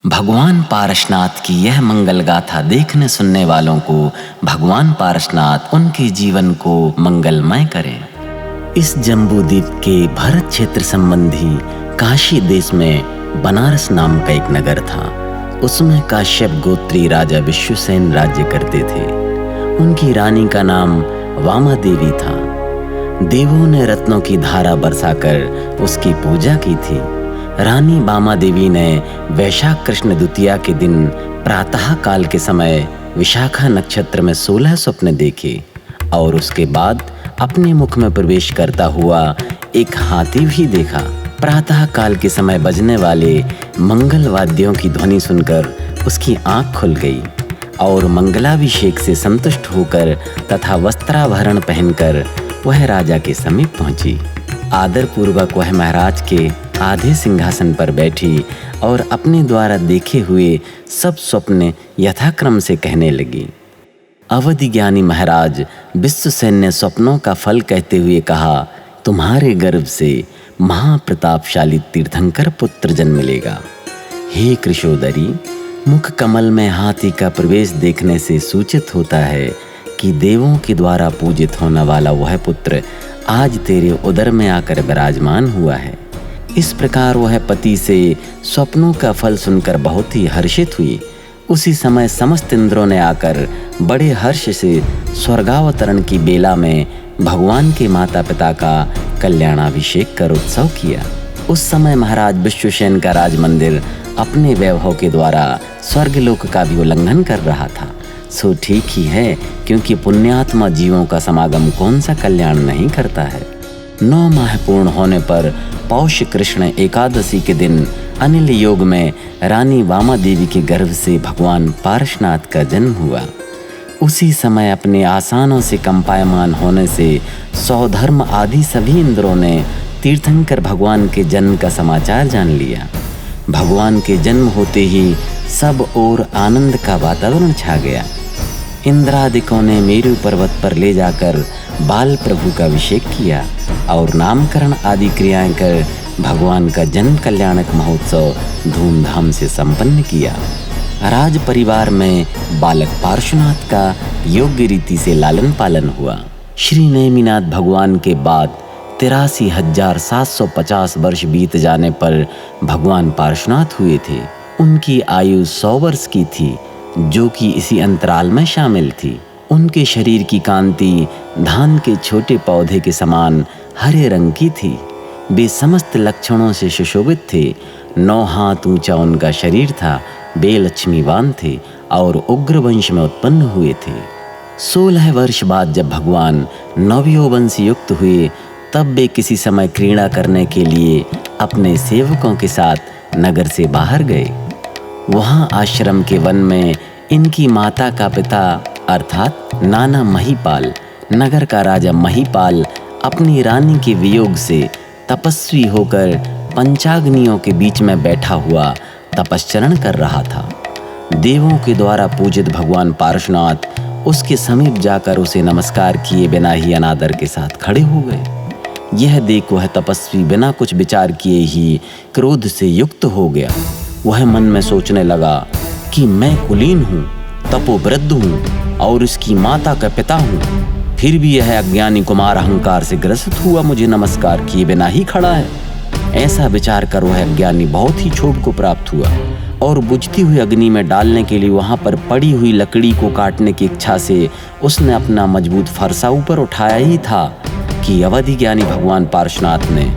भगवान पारशनाथ की यह मंगल गाथा देखने सुनने वालों को भगवान पारशनाथ उनके जीवन को मंगलमय करें। इस जम्बूद्वीप के भरत क्षेत्र संबंधी काशी देश में बनारस नाम का एक नगर था। उसमें काश्यप गोत्री राजा विश्वसेन राज्य करते थे। उनकी रानी का नाम वामा देवी था। देवों ने रत्नों की धारा बरसाकर उसकी पूजा की थी। रानी वामा देवी ने वैशाख कृष्ण द्वितीया के दिन प्रातः काल के समय विशाखा नक्षत्र में 16 स्वप्न देखे और उसके बाद अपने मुख में प्रवेश करता हुआ एक हाथी भी देखा। प्रातः काल के समय बजने वाले मंगल वाद्यों की ध्वनि सुनकर उसकी आंख खुल गई और मंगलाभिषेक से संतुष्ट होकर तथा वस्त्राभरण पहनकर वह राजा के समीप पहुंची। आदर पूर्वक वह महाराज के आधे सिंहासन पर बैठी और अपने द्वारा देखे हुए सब स्वप्न यथाक्रम से कहने लगी। अवधि ज्ञानी महाराज विश्वसेन ने स्वप्नों का फल कहते हुए कहा, तुम्हारे गर्भ से महाप्रतापशाली तीर्थंकर पुत्र जन्म लेगा। हे कृशोदरी, मुख कमल में हाथी का प्रवेश देखने से सूचित होता है कि देवों के द्वारा पूजित होने वाला वह पुत्र आज तेरे उदर में आकर विराजमान हुआ है। इस प्रकार वह पति से स्वप्नों का फल सुनकर बहुत ही हर्षित हुई। उसी समय समस्त इंद्रों ने आकर बड़े हर्ष से स्वर्गावतरण की बेला में भगवान के माता पिता का कल्याणाभिषेक कर उत्सव किया। उस समय महाराज विश्वसेन का राज मंदिर अपने वैभव के द्वारा स्वर्गलोक का भी उल्लंघन कर रहा था। सो ठीक ही है, क्योंकि पुण्यात्मा जीवों का समागम कौन सा कल्याण नहीं करता है। 9 माह पूर्ण होने पर पौष कृष्ण एकादशी के दिन अनिल योग में रानी वामा देवी के गर्भ से भगवान पारशनाथ का जन्म हुआ। उसी समय अपने आसानों से कंपायमान होने से सौधर्म आदि सभी इंद्रों ने तीर्थंकर भगवान के जन्म का समाचार जान लिया। भगवान के जन्म होते ही सब ओर आनंद का वातावरण छा गया। इंद्रादिकों ने मेरु पर्वत पर ले जाकर बाल प्रभु का अभिषेक किया और नामकरण आदि क्रियाएं कर भगवान का जन्म कल्याणक महोत्सव धूमधाम से संपन्न किया। राज परिवार में बालक पार्श्वनाथ का योग्य रीति से लालन पालन हुआ। श्री नेमिनाथ भगवान के बाद 83,750 वर्ष बीत जाने पर भगवान पार्श्वनाथ हुए थे। उनकी आयु 100 वर्ष की थी, जो कि इसी अंतराल में शामिल थी। उनके शरीर की कांति धान के छोटे पौधे के समान हरे रंग की थी। वे समस्त लक्षणों से सुशोभित थे। 9 हाथ ऊंचा उनका शरीर था। वे लक्ष्मीवान थे और उग्र वंश में उत्पन्न हुए थे। 16 वर्ष बाद जब भगवान नवयौवन से युक्त हुए, तब वे किसी समय क्रीड़ा करने के लिए अपने सेवकों के साथ नगर से बाहर गए। वहाँ आश्रम के वन में इनकी माता का पिता अर्थात नाना महिपाल, नगर का राजा महिपाल, अपनी रानी के वियोग से तपस्वी होकर पंचाग्नियों के बीच में बैठा हुआ तपश्चरण कर रहा था। देवों के द्वारा पूजित भगवान पार्श्वनाथ उसके समीप जाकर उसे नमस्कार किए बिना ही अनादर के साथ खड़े हो गए। यह देख वह तपस्वी बिना कुछ विचार किए ही क्रोध से युक्त हो गया। वह मन में सोचने लगा कि मैं कुलीन हूँ, तपोवृद्ध हूँ और इसकी माता का पिता हूँ, फिर भी यह अज्ञानी कुमार अहंकार से ग्रसित हुआ मुझे नमस्कार किए बिना ही खड़ा है। ऐसा विचार कर वह अज्ञानी बहुत ही क्षोभ को प्राप्त हुआ और बुझती हुई अग्नि में डालने के लिए वहां पर पड़ी हुई लकड़ी को काटने की इच्छा से उसने अपना मजबूत फरसा ऊपर उठाया ही था कि अवधि ज्ञानी भगवान पार्श्वनाथ ने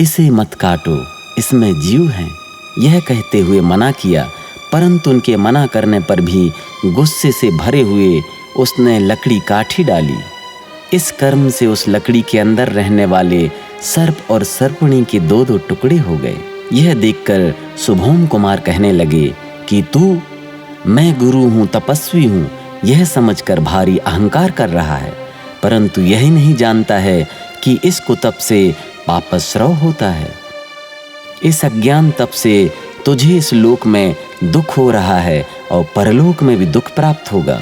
इसे मत काटो, इसमें जीव है, यह कहते हुए मना किया। परंतु उनके मना करने पर भी गुस्से से भरे हुए उसने लकड़ी काट ही डाली। इस कर्म से उस लकड़ी के अंदर रहने वाले सर्प और सर्पणी के 2-2 टुकड़े हो गए। यह देखकर शुभोम कुमार कहने लगे कि तू, मैं गुरु हूँ, तपस्वी हूँ, यह समझकर भारी अहंकार कर रहा है, परंतु यही नहीं जानता है कि इस कुतप से पापस्रव होता है। इस अज्ञान तप से तुझे इस लोक में दुख हो रहा है और परलोक में भी दुख प्राप्त होगा।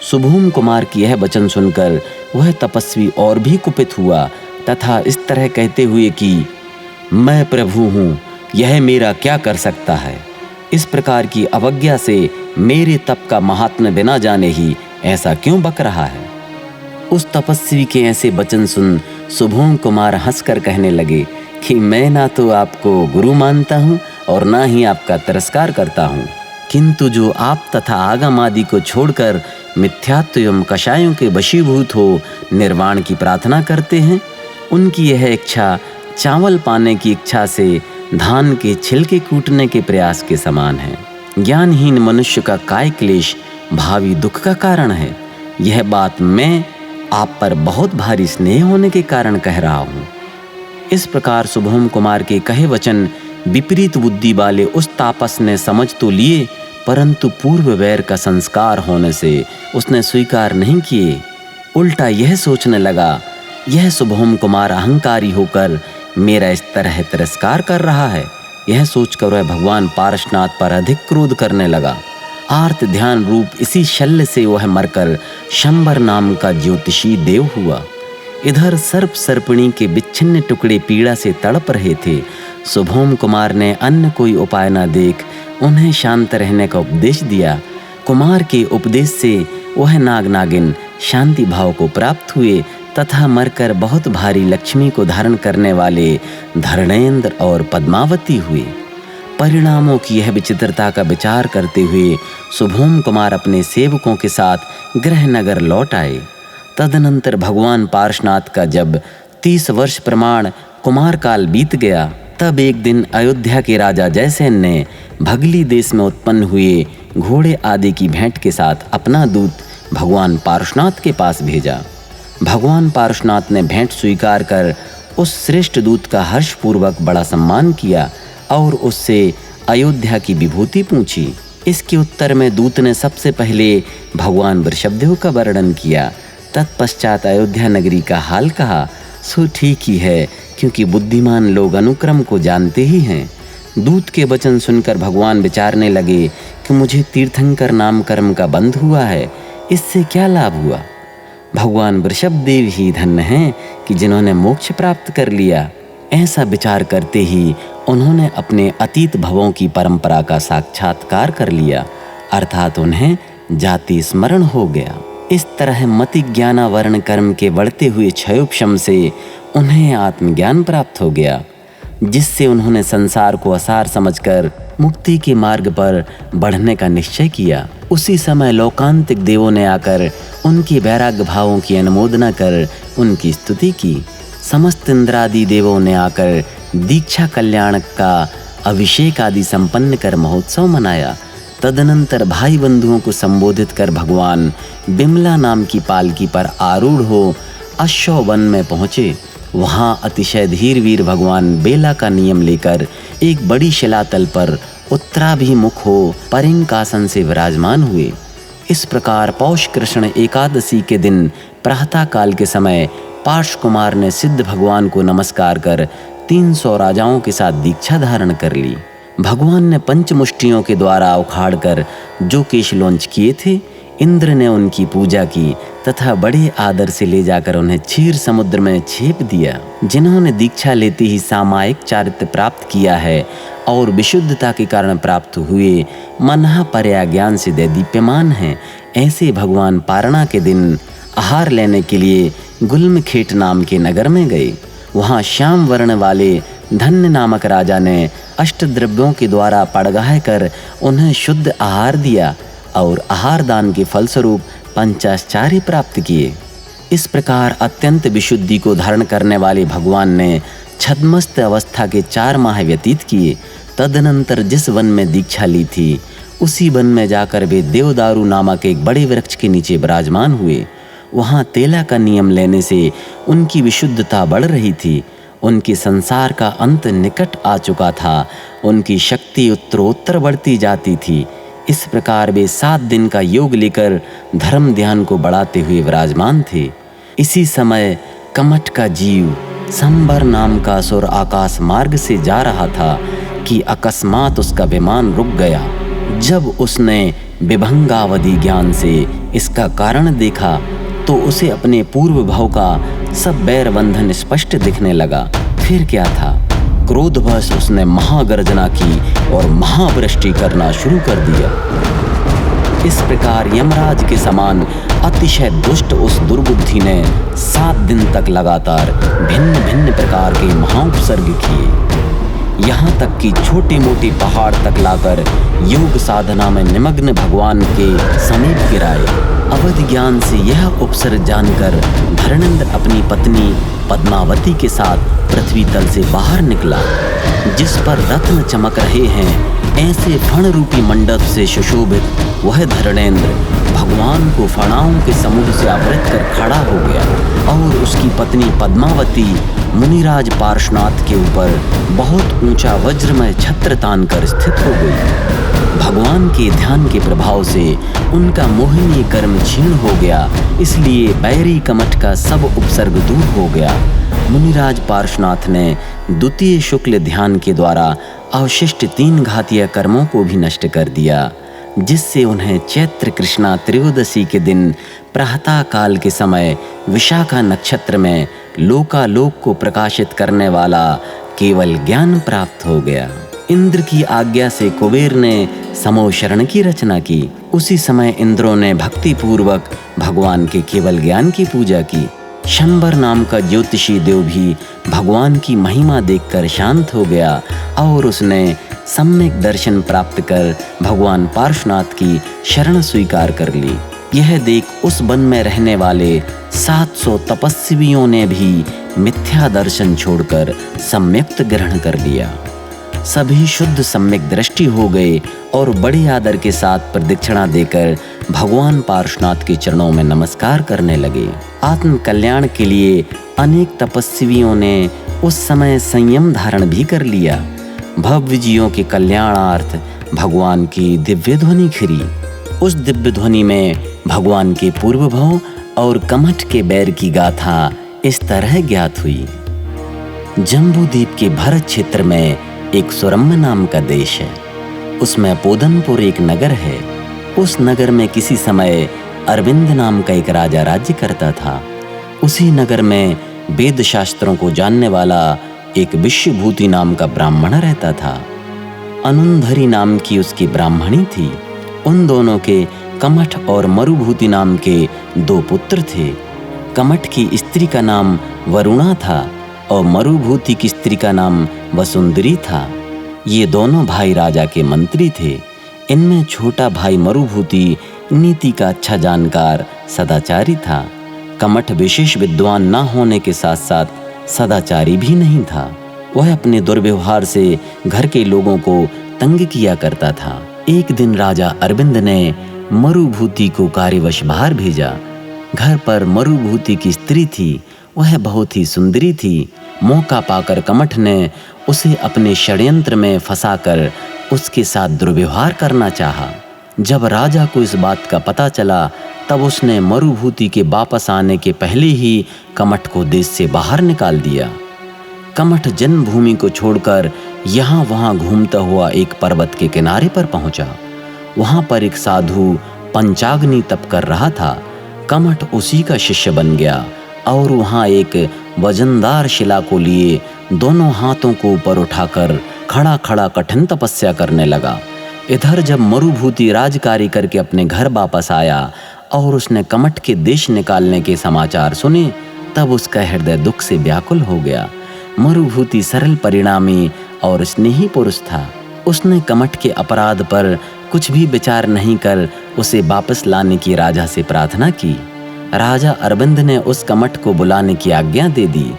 शुभोम कुमार की यह वचन सुनकर वह तपस्वी और भी कुपित हुआ तथा इस तरह कहते हुए कि मैं प्रभु हूँ, यह मेरा क्या कर सकता है। इस प्रकार की अवज्ञा से मेरे तप का महात्म्य बिना जाने ही ऐसा क्यों बक रहा है? उस तपस्वी के ऐसे वचन सुन शुभम कुमार हंसकर कहने लगे कि मैं ना तो आपको गुरु मानता हूँ और ना ही आपका तिरस्कार करता हूँ, किंतु जो आप तथा आगम आदि को छोड़कर मिथ्यात्व एवं कषायों के वशीभूत हो निर्वाण की प्रार्थना करते हैं, उनकी यह इच्छा चावल पाने की इच्छा से धान के छिलके कूटने के प्रयास के समान है। ज्ञानहीन मनुष्य का काय क्लेश भावी दुख का कारण है। यह बात मैं आप पर बहुत भारी स्नेह होने के कारण कह रहा हूँ। इस प्रकार शुभम कुमार के कहे वचन विपरीत बुद्धि वाले उस तापस ने समझ तो लिए, परंतु पूर्व वैर का संस्कार होने से उसने स्वीकार नहीं किए। उल्टा यह सोचने लगा, यह शुभम कुमार अहंकारी होकर मेरा इस तरह तिरस्कार कर रहा है। यह सोचकर वह भगवान पारसनाथ पर अधिक क्रोध करने लगा। आर्त ध्यान रूप इसी शल्य से वह मरकर शंबर नाम का ज्योतिषी देव हुआ। इधर सर्प सर्पिणी के विच्छिन्न टुकड़े पीड़ा से तड़प रहे थे। शुभम कुमार ने अन्य कोई उपाय न देख उन्हें शांत रहने का उपदेश दिया। कुमार के उपदेश से वह नाग नागिन शांति भाव को प्राप्त हुए तथा मरकर बहुत भारी लक्ष्मी को धारण करने वाले धरणेन्द्र और पद्मावती हुए। परिणामों की यह विचित्रता का विचार करते हुए शुभम कुमार अपने सेवकों के साथ गृहनगर लौट आए। तदनंतर भगवान पार्श्वनाथ का जब 30 वर्ष प्रमाण कुमार काल बीत गया, तब एक दिन अयोध्या के राजा जयसेन ने भगली देश में उत्पन्न हुए घोड़े आदि की भेंट के साथ अपना दूत भगवान पार्श्वनाथ के पास भेजा। भगवान पार्श्वनाथ ने भेंट स्वीकार कर उस श्रेष्ठ दूत का हर्षपूर्वक बड़ा सम्मान किया और उससे अयोध्या की विभूति पूछी। इसके उत्तर में दूत ने सबसे पहले भगवान वृषभदेव का वर्णन किया। तत्पश्चात अयोध्या नगरी का हाल कहा। सो ठीक ही है, क्योंकि बुद्धिमान लोग अनुक्रम को जानते ही हैं। दूत के वचन सुनकर भगवान विचारने लगे कि मुझे तीर्थंकर नाम कर्म का बंध हुआ है, इससे क्या लाभ हुआ? भगवान वृषभदेव ही धन्य हैं कि जिन्होंने मोक्ष प्राप्त कर लिया। ऐसा विचार करते ही उन्होंने अपने अतीत भवों की परंपरा का साक्षात्कार कर लिया, अर्थात उन्हें जाति स्मरण हो गया। इस तरह मति ज्ञानावरण कर्म के बढ़ते हुए क्षयोपशम से उन्हें आत्मज्ञान प्राप्त हो गया, जिससे उन्होंने संसार को असार समझकर मुक्ति के मार्ग पर बढ़ने का निश्चय किया। उसी समय लोकांतिक देवों ने आकर उनकी वैराग्य भावों की अनुमोदना कर उनकी स्तुति की। समस्त इंद्रादि देवों ने आकर दीक्षा कल्याण का अभिषेक आदि संपन्न कर महोत्सव मनाया। तदनंतर भाई बंधुओं को संबोधित कर भगवान बिमला नाम की पालकी पर आरूढ़ हो अश्व वन में पहुँचे। वहाँ अतिशय धीर वीर भगवान बेला का नियम लेकर एक बड़ी शिलातल पर उत्तराभिमुख हो परिंकासन से विराजमान हुए। इस प्रकार पौष कृष्ण एकादशी के दिन प्रातः काल के समय पार्श्व कुमार ने सिद्ध भगवान को नमस्कार कर 300 राजाओं के साथ दीक्षा धारण कर ली। भगवान ने पंचमुष्टियों के द्वारा उखाड़कर जो केश लॉन्च किए थे, इंद्र ने उनकी पूजा की तथा बड़े आदर से ले जाकर उन्हें क्षीर समुद्र में छेप दिया। जिन्होंने दीक्षा लेते ही सामायिक चारित्र्य प्राप्त किया है और विशुद्धता के कारण प्राप्त हुए मनहा पर्या ज्ञान से दैदीप्यमान हैं, ऐसे भगवान पारणा के दिन आहार लेने के लिए गुल्मखेट नाम के नगर में गए। वहाँ श्याम वर्ण वाले धन्य नामक राजा ने अष्टद्रव्यों के द्वारा पड़गाह कर उन्हें शुद्ध आहार दिया और आहार दान के फलस्वरूप पंचाश्चार्य प्राप्त किए। इस प्रकार अत्यंत विशुद्धि को धारण करने वाले भगवान ने छद्मस्त अवस्था के 4 माह व्यतीत किए। तदनंतर जिस वन में दीक्षा ली थी, उसी वन में जाकर वे देवदारू नामक एक बड़े वृक्ष के नीचे विराजमान हुए। वहाँ तेला का नियम लेने से उनकी विशुद्धता बढ़ रही थी। उनके संसार का अंत निकट आ चुका था। उनकी शक्ति उत्तरोत्तर बढ़ती जाती थी। इस प्रकार वे 7 दिन का योग लेकर धर्म ध्यान को बढ़ाते हुए विराजमान थे। इसी समय कमठ का जीव संबर नाम का असुर आकाश मार्ग से जा रहा था कि अकस्मात उसका विमान रुक गया। जब उसने विभंगावधि ज्ञान से इसका कारण देखा तो उसे अपने पूर्व भाव का सब बैर बंधन स्पष्ट दिखने लगा। फिर क्या था, क्रोधवश उसने महागर्जना की और महावृष्टि करना शुरू कर दिया। इस प्रकार यमराज के समान अतिशय दुष्ट उस दुर्बुद्धि ने 7 दिन तक लगातार भिन्न भिन्न प्रकार के महाउपसर्ग किए, यहाँ तक कि छोटे मोटे पहाड़ तक लाकर योग साधना में निमग्न भगवान के समीप गिराए। अवध ज्ञान से यह उपसर्ग जानकर धर्मेंद्र अपनी पत्नी पद्मावती के साथ पृथ्वी तल से बाहर निकला, जिस पर रत्न चमक रहे हैं। ऐसे फण रूपी मंडप से सुशोभित वह धर्मेंद्र भगवान को फणाओं के समूह से आवृत कर खड़ा हो गया और उसकी पत्नी पद्मावती मुनिराज पार्श्वनाथ के ऊपर बहुत ऊंचा वज्रमय छत्र तान कर स्थित हो गई। भगवान के ध्यान के प्रभाव से उनका मोहिनी कर्म क्षीण हो गया, इसलिए बैरी कमठ का सब उपसर्ग दूर हो गया। मुनिराज पार्श्वनाथ ने द्वितीय शुक्ल ध्यान के द्वारा अवशिष्ट 3 घातीय कर्मों को भी नष्ट कर दिया, जिससे उन्हें चैत्र कृष्णा त्रयोदशी के दिन प्रातः काल के समय विशाखा नक्षत्र में लोकालोक को प्रकाशित करने वाला केवल ज्ञान प्राप्त हो गया। इंद्र की आज्ञा से कुबेर ने समोशरण की रचना की। उसी समय इंद्रों ने भक्ति पूर्वक भगवान के केवल ज्ञान की पूजा की। शंबर नाम का ज्योतिषी देव भी भगवान की महिमा देखकर शांत हो गया और उसने सम्यक दर्शन प्राप्त कर भगवान पार्श्वनाथ की शरण स्वीकार कर ली। यह देख उस वन में रहने वाले 700 तपस्वियों ने भी मिथ्या दर्शन छोड़कर सम्यक्त ग्रहण कर लिया। सभी शुद्ध सम्यक दृष्टि हो गए और बड़े आदर के साथ प्रदक्षिणा देकर भगवान पार्श्वनाथ के चरणों में नमस्कार करने लगे। आत्म कल्याण के लिए अनेक तपस्वियों ने उस समय संयम धारण भी कर लिया। भव्य जीवों के कल्याणार्थ भगवान की दिव्य ध्वनि खिरी। उस दिव्य ध्वनि में भगवान के पूर्व भव और कमठ के बैर की गाथा इस तरह ज्ञात हुई। जम्बूद्वीप के भरत क्षेत्र में एक सुरम्य नाम का देश है। उसमें पोदनपुर एक नगर है। उस नगर में किसी समय अरविंद नाम का एक राजा राज्य करता था। उसी नगर में वेद शास्त्रों को जानने वाला एक विश्वभूति नाम का ब्राह्मण रहता था। अनुंधरी नाम की उसकी ब्राह्मणी थी। उन दोनों के कमठ और मरुभूति नाम के 2 पुत्र थे। कमठ की स्त्री का नाम वरुणा था और मरुभूति की स्त्री का नाम वसुंधरी था। ये दोनों भाई राजा के मंत्री थे। इनमें छोटा भाई मरुभूति नीति का अच्छा जानकार सदाचारी था। कमठ विशेष विद्वान न होने के साथ साथ सदाचारी भी नहीं था। वह अपने दुर्व्यवहार से घर के लोगों को तंग किया करता था। एक दिन राजा अरविंद ने मरुभूति को कार्यवश बाहर भेजा। घर पर मरुभूति की स्त्री थी। वह बहुत ही सुंदरी थी। मौका पाकर कमठ ने उसे अपने षड्यंत्र में फंसाकर उसके साथ दुर्व्यवहार करना चाहा। जब राजा को इस बात का पता चला तब उसने मरुभूति के वापस आने के पहले ही कमठ को देश से बाहर निकाल दिया। कमठ जन्मभूमि को छोड़कर यहाँ वहाँ घूमता हुआ एक पर्वत के किनारे पर पहुँचा। वहाँ पर एक साधु पंचाग्नि तप कर रहा था। कमठ उसी का शिष्य बन गया और वहाँ एक वजनदार शिला को लिए दोनों हाथों को ऊपर उठाकर खड़ा खड़ा कठिन तपस्या करने लगा। इधर जब मरुभूति राजकार्य करके अपने घर वापस आया और उसने कमठ के देश निकालने के समाचार सुने तब उसका हृदय दुख से व्याकुल हो गया। मरुभूति सरल परिणामी और स्नेही पुरुष था। उसने कमठ के अपराध पर कुछ भी विचार नहीं कर उसे वापस लाने की राजा से प्रार्थना की। राजा अरविंद ने उस कमठ को बुलाने की आज्ञा दे दी।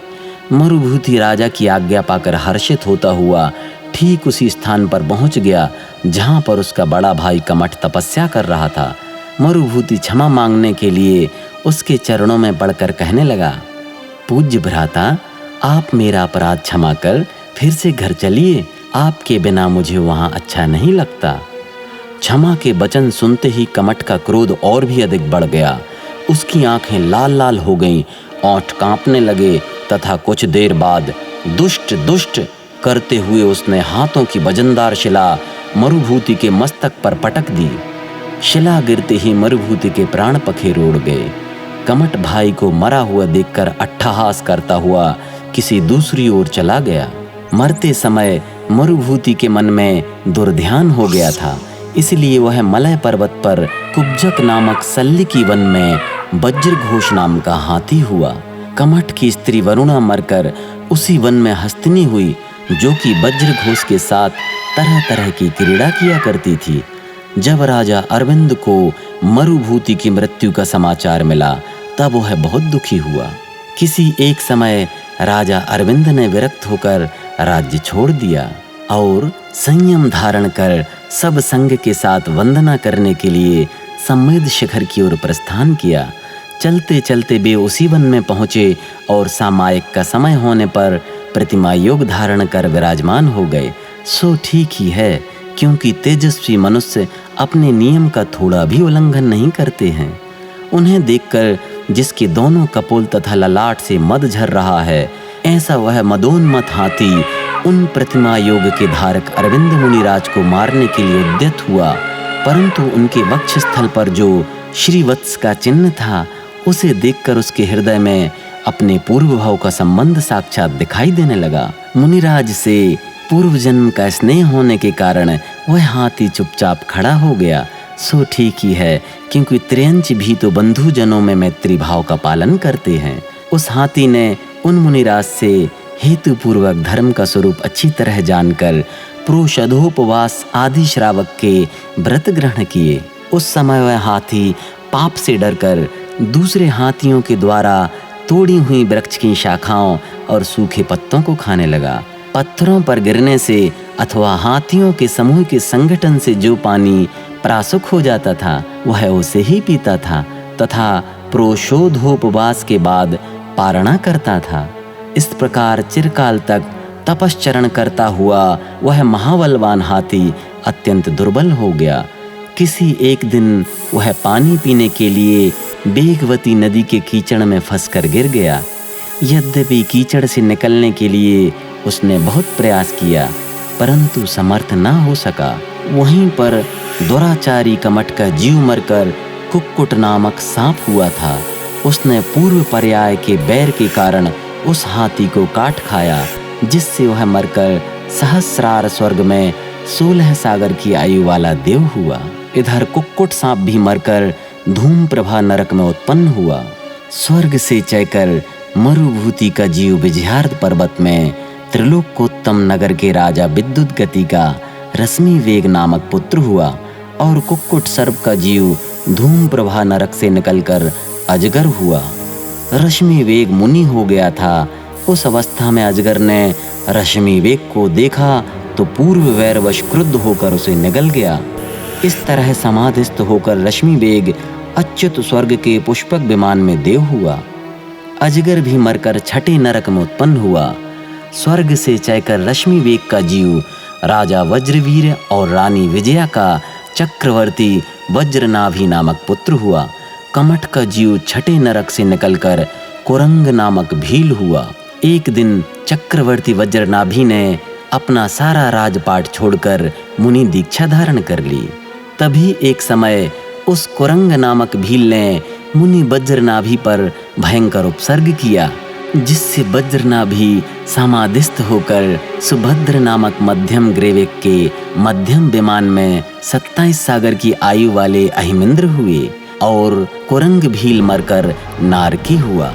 मरुभूति राजा की आज्ञा पाकर हर्षित होता हुआ ठीक उसी स्थान पर पहुंच गया जहां पर उसका बड़ा भाई कमठ तपस्या कर रहा था। मरुभूति क्षमा मांगने के लिए उसके चरणों में पड़कर कहने लगा, पूज्य भ्राता, आप मेरा अपराध क्षमा कर फिर से घर चलिए। आपके बिना मुझे वहां अच्छा नहीं लगता। क्षमा के वचन सुनते ही कमठ का क्रोध और भी अधिक बढ़ गया। उसकी आंखें लाल लाल हो गईं, ओंठ कांपने लगे तथा कुछ देर बाद दुष्ट दुष्ट करते हुए उसने हाथों की वजनदार शिला मरुभूति के मस्तक पर पटक दी। शिला गिरते ही मरुभूति के प्राण पखेरु उड़ गए। कमठ भाई को मरा हुआ देखकर अट्टहास करता हुआ किसी दूसरी ओर चला गया। मरते समय मरुभूति के मन में दुर्ध्यान हो गया था, इसलिए वह मलय पर्वत पर कुब्जक नामक सल्लिकी वन में वज्रघोष नाम का हाथी हुआ। कमठ की स्त्री वरुणा मरकर उसी वन में हस्तिनी हुई, जो कि वज्रघोष के साथ तरह तरह की क्रीड़ा किया करती थी। जब राजा अरविंद को मरुभूति की मृत्यु का समाचार मिला, तब वह बहुत दुखी हुआ। किसी एक समय राजा अरविंद ने विरक्त होकर राज्य छोड़ दिया और संयम धारण कर सब संग के साथ वंदना करने के लिए सम्मेद शिखर की ओर प्रस्थान किया। चलते चलते वे उसी वन में पहुँचे और सामायिक का समय होने पर प्रतिमा योग धारण कर विराजमान हो गए। सो ठीक ही है, क्योंकि तेजस्वी मनुष्य अपने नियम का थोड़ा भी उल्लंघन नहीं करते हैं। उन्हें देखकर जिसके दोनों कपोल तथा ललाट से मद झर रहा है, ऐसा वह मदोन्मत्त हाथी उन प्रतिमा योग के धारक अरविंद मुनिराज को मारने के लिए उद्यत हुआ, परंतु उनके वक्षस्थल पर जो श्रीवत्स का चिन्ह था, उसे देखकर उसके हृदय में अपने पूर्व भाव का संबंध साक्षात दिखाई देने लगा। मुनिराज से पूर्व जन्म का स्नेह होने के कारण वह हाथी चुपचाप खड़ा हो गया। सो ठीक ही है, क्योंकि त्रियंच भी तो बंधुजनों में मैत्री भाव का पालन करते हैं। उस हाथी ने उन मुनिराज से हेतु पूर्वक धर्म का स्वरूप अच्छी तरह जानकर प्रोषधोपवास आदि श्रावक के व्रत ग्रहण किए। उस समय वह हाथी पाप से डरकर दूसरे हाथियों के द्वारा तोड़ी हुई वृक्ष की शाखाओं और सूखे पत्तों को खाने लगा। पत्थरों पर गिरने से अथवा हाथियों के समूह के संगठन से जो पानी प्रासुक हो जाता था, वह उसे ही पीता था तथा प्रोषोधोपवास के बाद पारणा करता था। इस प्रकार चिरकाल तक तपश्चरण करता हुआ वह महाबलवान हाथी अत्यंत दुर्बल हो गया। किसी एक दिन वह पानी पीने के लिए वेगवती नदी के कीचड़ में फंसकर गिर गया। यद्यपि कीचड़ से निकलने के लिए उसने बहुत प्रयास किया, परंतु समर्थ न हो सका। वहीं पर दुराचारी कमठ का जीव मरकर कुक्कुट नामक सांप हुआ था। उसने पूर्व पर्याय के बैर के कारण उस हाथी को काट खाया, जिससे वह मरकर सहस्रार स्वर्ग में 16 सागर की आयु वाला देव हुआ। इधर कुक्कुट सांप भी मरकर धूम प्रभा नरक में उत्पन्न हुआ। स्वर्ग से चयकर मरुभूति का जीव विजयार्ध पर्वत में त्रिलोकोत्तम नगर के राजा विद्युत गति का रश्मि वेग नामक पुत्र हुआ और कुक्कुट सर्प का जीव धूम प्रभा नरक से निकलकर अजगर हुआ। रश्मि वेग मुनि हो गया था। उस अवस्था में अजगर ने रश्मि वेग को देखा तो पूर्व वैरवश क्रुद्ध होकर उसे निगल गया। इस तरह समाधिस्थ होकर रश्मि वेग अच्युत स्वर्ग के पुष्पक विमान में देव हुआ। अजगर भी मरकर छठे नरक में उत्पन्न हुआ। स्वर्ग से चयकर रश्मि वेग का जीव राजा वज्रवीर और रानी विजया का चक्रवर्ती वज्रनाभि नामक पुत्र हुआ। कमठ का जीव छठे नरक से निकलकर कुरंग नामक भील हुआ। एक दिन चक्रवर्ती वज्रनाभि ने अपना सारा राजपाट छोड़कर मुनि दीक्षा धारण कर ली। तभी एक समय उस कुरंग नामक भील ने मुनि वज्रनाभि पर भयंकर उपसर्ग किया, जिससे वज्रनाभि समाधिस्थ होकर सुभद्र नामक मध्यम ग्रीविक के मध्यम विमान में 27 सागर की आयु वाले अहिमिंद्र हुए और कुरंग भील मरकर नारकी हुआ।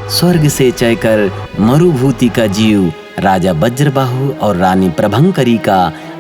स्वर्ग से चयकर मरुभूति का जीव राजा वज्रबाहु और रानी प्रभंकरी का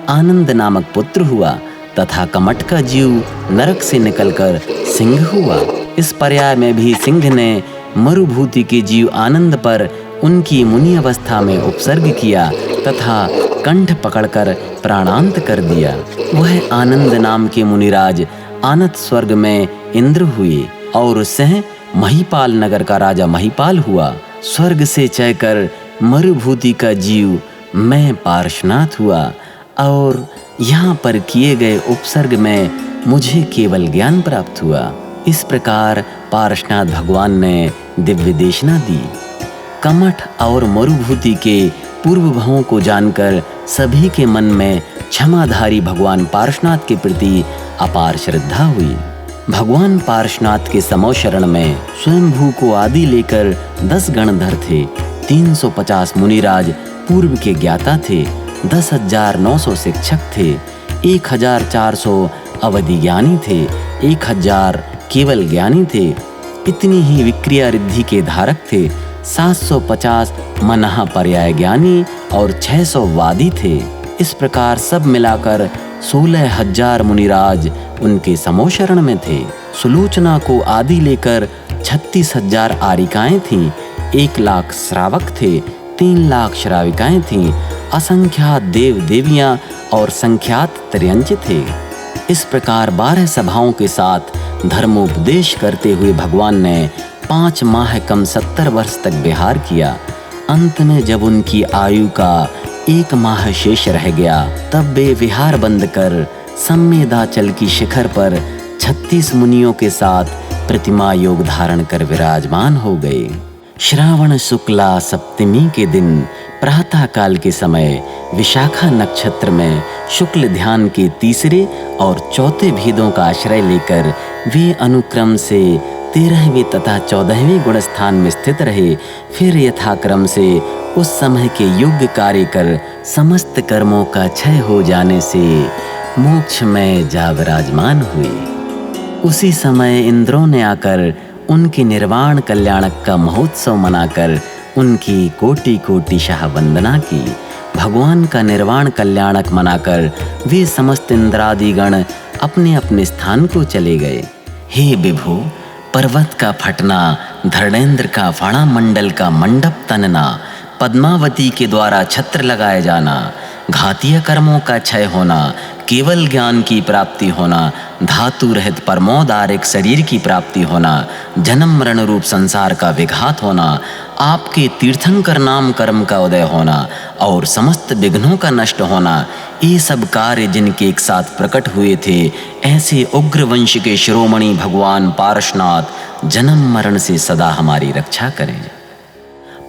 आनंद नामक पुत्र हुआ तथा कमठ का जीव नरक से निकलकर सिंह हुआ। इस पर्याय में भी सिंह ने मरुभूति के जीव आनंद पर उनकी मुनि अवस्था में उपसर्ग किया तथा कंठ पकड़कर प्राणांत कर दिया। वह आनंद नाम के मुनिराज आनत स्वर्ग में इंद्र हुए और सह महिपाल नगर का राजा महिपाल हुआ। स्वर्ग से चयकर मरुभूति का जीव मैं पार्श्वनाथ हुआ और यहाँ पर किए गए उपसर्ग में मुझे केवल ज्ञान प्राप्त हुआ। इस प्रकार पार्श्वनाथ भगवान ने दिव्य देशना दी। कमठ और मरुभूति के पूर्व भावों को जानकर सभी के मन में क्षमाधारी भगवान पार्श्वनाथ के प्रति अपार श्रद्धा हुई। भगवान पार्श्वनाथ के समो शरण में स्वयंभू को आदि लेकर 10 गणधर थे। 350 मुनिराज पूर्व के ज्ञाता थे, 10,900 शिक्षक थे, 1,400 अवधि ज्ञानी थे, 1,000 केवल ज्ञानी थे, इतनी ही विक्रिया रिद्धि के धारक थे, 750 मनः पर्याय ज्ञानी और 600 वादी थे। इस प्रकार सब मिलाकर 16,000 मुनिराज उनके समोशरण में थे। सुलोचना को आदि लेकर 36,000 आरिकाएं थीं, 1 लाख श्रावक थे, 3 लाख श्राविकाएं थीं, असंख्यात देव देवियां और संख्यात त्रयंच थे। इस प्रकार 12 सभाओं के साथ धर्मोपदेश करते हुए भगवान ने 5 माह कम 70 वर्ष तक विहार किया। अंत में जब उनकी आयु का 1 माह शेष रह गया, तब वे विहार बंद कर सम्मेदाचल की शिखर पर 36 मुनियों के साथ प्रतिमा योग धारण कर विराजमान हो गए। श्रावण शुक्ला सप्तमी के दिन प्रातः काल के समय विशाखा नक्षत्र में शुक्ल ध्यान के तीसरे और चौथे भेदों का आश्रय लेकर वे अनुक्रम से 13वें तथा 14वें गुण स्थान में स्थित रहे। फिर यथाक्रम से उस समय के योग्य कार्य कर समस्त कर्मों का क्षय हो जाने से मोक्ष में जा विराजमान हुए। उसी समय इंद्रों ने आकर उनके निर्वाण कल्याणक का महोत्सव मनाकर उनकी कोटि कोटि शाह वंदना की। भगवान का निर्वाण कल्याणक मनाकर वे समस्त इंद्रादिगण अपने अपने स्थान को चले गए। हे विभु, पर्वत का फटना, धरणेन्द्र का फाड़ा मंडल का मंडप तनना, पद्मावती के द्वारा छत्र लगाए जाना, घातीय कर्मों का क्षय होना, केवल ज्ञान की प्राप्ति होना, धातु रहित परमोदारिक शरीर की प्राप्ति होना, जन्म मरण रूप संसार का विघात होना, आपके तीर्थंकर नाम कर्म का उदय होना और समस्त विघ्नों का नष्ट होना, ये सब कार्य जिनके एक साथ प्रकट हुए थे, ऐसे उग्र वंश के शिरोमणि भगवान पार्श्वनाथ जन्म मरण से सदा हमारी रक्षा करें।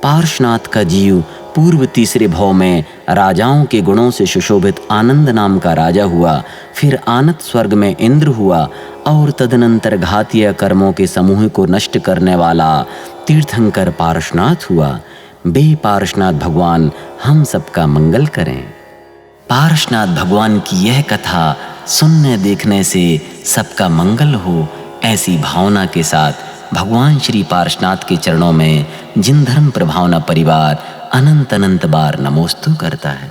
पार्श्वनाथ का जीव पूर्व तीसरे भव में राजाओं के गुणों से सुशोभित आनंद नाम का राजा हुआ, फिर आनत स्वर्ग में इंद्र हुआ और तदनंतर घातीय कर्मों के समूह को नष्ट करने वाला तीर्थंकर पार्श्वनाथ हुआ। बे पार्श्वनाथ भगवान हम सबका मंगल करें। पार्श्वनाथ भगवान की यह कथा सुनने देखने से सबका मंगल हो, ऐसी भावना के साथ भगवान श्री पार्श्वनाथ के चरणों में जिन धर्म प्रभावना परिवार अनंत अनंत बार नमोस्तु करता है।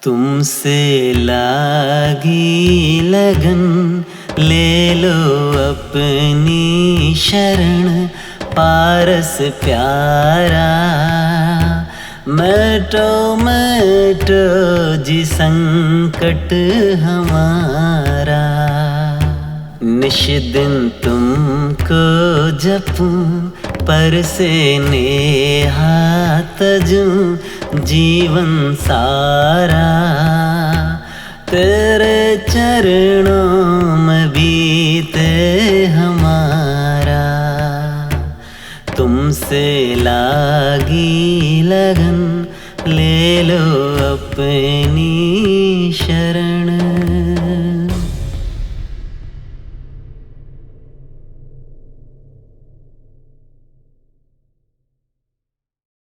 तुमसे लागी लगन ले लो अपनी शरण, पारस प्यारा मिटो मिटो जी संकट हमारा। निश दिन तुमको जपूं, पर से नेहा तजूं जीवन सारा, तेरे चरणों में बीते हमारा। तुमसे लागी लगन ले लो अपनी